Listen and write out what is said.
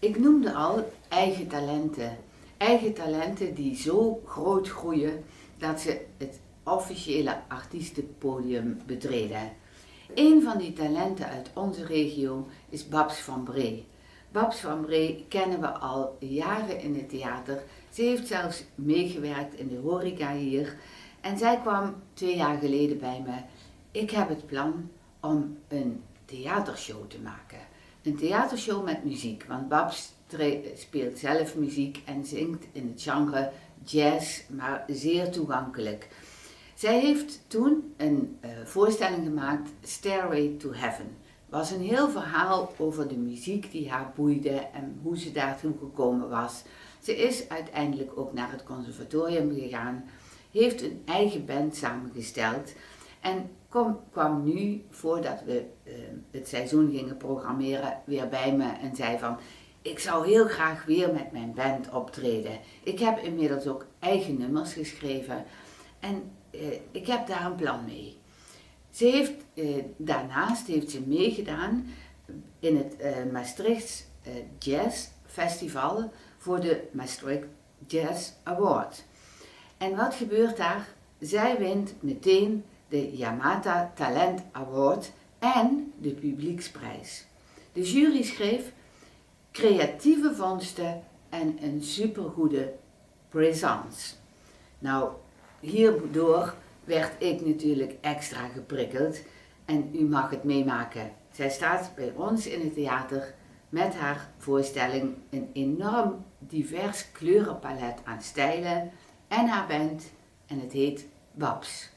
Ik noemde al eigen talenten. Eigen talenten die zo groot groeien dat ze het officiële artiestenpodium betreden. Een van die talenten uit onze regio is Babs van Bree. Babs van Bree kennen we al jaren in het theater. Ze heeft zelfs meegewerkt in de horeca hier. En zij kwam 2 jaar geleden bij me. Ik heb het plan om een theatershow te maken. Een theatershow met muziek, want Babs speelt zelf muziek en zingt in het genre jazz, maar zeer toegankelijk. Zij heeft toen een voorstelling gemaakt, Stairway to Heaven. Het was een heel verhaal over de muziek die haar boeide en hoe ze daartoe gekomen was. Ze is uiteindelijk ook naar het conservatorium gegaan, heeft een eigen band samengesteld en kwam nu, voordat we het seizoen gingen programmeren, weer bij me en zei van: ik zou heel graag weer met mijn band optreden. Ik heb inmiddels ook eigen nummers geschreven en ik heb daar een plan mee. Daarnaast heeft ze meegedaan in het Maastrichts Jazz Festival voor de Maastricht Jazz Award. En wat gebeurt daar? Zij wint meteen de Yamata Talent Award en de publieksprijs. De jury schreef creatieve vondsten en een supergoede présence. Nou, hierdoor werd ik natuurlijk extra geprikkeld en u mag het meemaken. Zij staat bij ons in het theater met haar voorstelling een enorm divers kleurenpalet aan stijlen en haar band en het heet Babs.